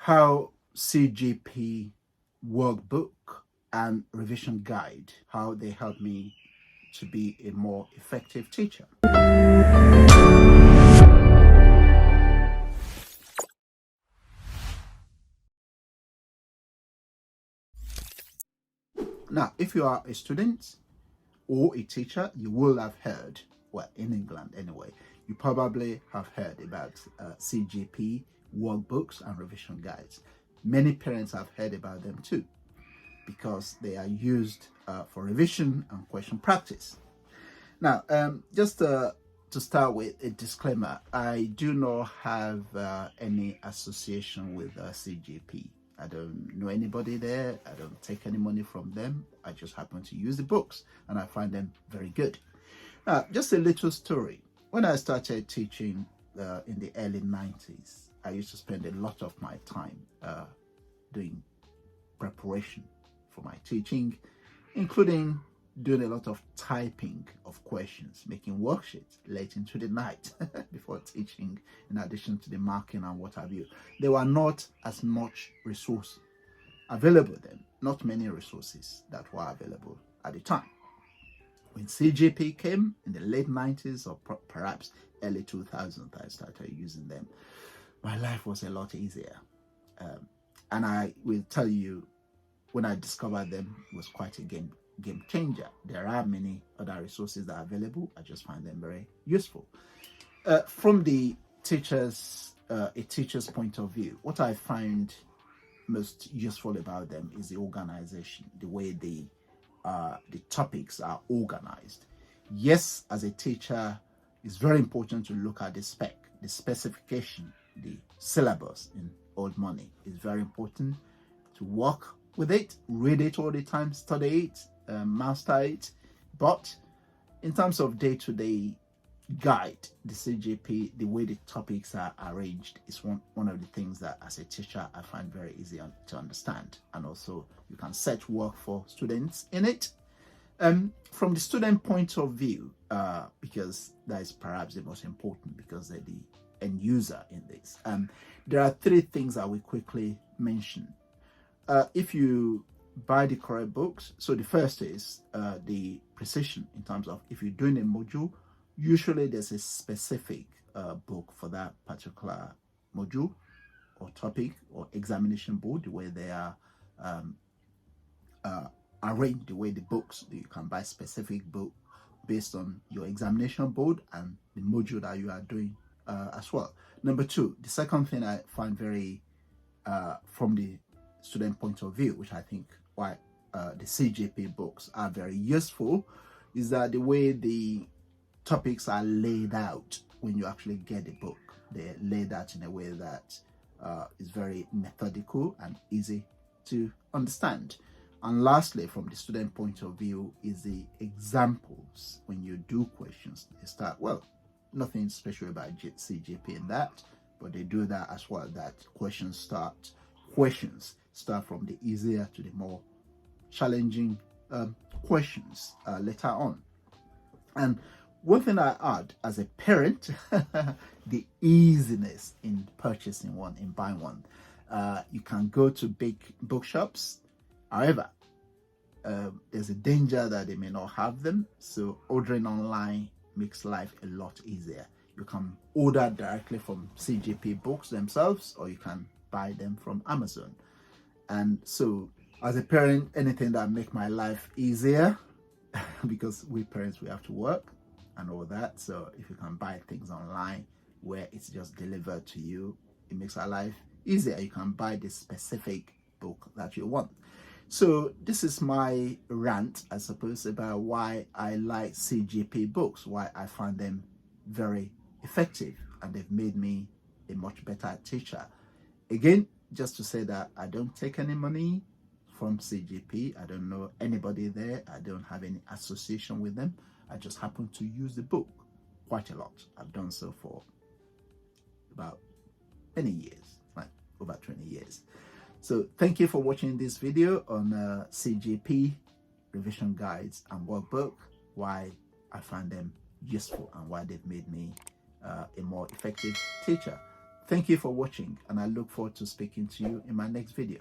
how CGP workbook and revision guide, how they help me to be a more effective teacher. Now, if you are a student or a teacher, you will have heard, well, in England anyway, you probably have heard about CGP workbooks and revision guides. Many parents have heard about them too, because they are used for revision and question practice. Now, just to start with a disclaimer, I do not have any association with CGP. I don't know anybody there. I don't take any money from them. I just happen to use the books and I find them very good. Now, just a little story. When I started teaching in the early 90s, I used to spend a lot of my time doing preparation for my teaching, including doing a lot of typing of questions, making worksheets late into the night before teaching, in addition to the marking and what have you. There were not as much resource available then, not many resources that were available at the time. When CGP came in the late 90s or perhaps early 2000s, I started using them. My life was a lot easier. And I will tell you, when I discovered them, it was quite a game changer. There are many other resources that are available. I just find them very useful. From the a teacher's point of view, what I find most useful about them is the organization, the way the topics are organized. Yes, as a teacher, it's very important to look at the specification, the syllabus in old money. It's very important to work with it, read it all the time, study it, master it. But in terms of day-to-day guide, the CGP, the way the topics are arranged is one of the things that as a teacher I find very easy to understand. And also you can set work for students in it. From the student point of view, because that is perhaps the most important, because they're the end user in this, there are three things I will quickly mention. If you buy the correct books, so the first is the precision in terms of if you're doing a module, usually there's a specific book for that particular module or topic or examination board, the way they are arranged, the way the books, you can buy specific book based on your examination board and the module that you are doing as well. Number two, the second thing I find very from the student point of view, which I think why the CGP books are very useful, is that the way the topics are laid out when you actually get the book. They're laid out in a way that is very methodical and easy to understand. And lastly, from the student point of view, is the examples. When you do questions, they start, well, nothing special about CGP in that, but they do that as well, that questions start from the easier to the more challenging questions later on. And one thing I add as a parent, the easiness in purchasing one, in buying one. You can go to big bookshops. However, there's a danger that they may not have them. So ordering online makes life a lot easier. You can order directly from CGP books themselves, or you can buy them from Amazon. And so as a parent, anything that make my life easier, because we parents, we have to work and all that. So if you can buy things online where it's just delivered to you, it makes our life easier. You can buy the specific book that you want. So this is my rant, I suppose, about why I like CGP books, why I find them very effective, and they've made me a much better teacher. Again, just to say that I don't take any money from CGP. I don't know anybody there. I don't have any association with them. I just happen to use the book quite a lot. I've done so for about many years, like over 20 years. So thank you for watching this video on CGP Revision Guides and Workbook, why I find them useful and why they've made me a more effective teacher. Thank you for watching, and I look forward to speaking to you in my next video.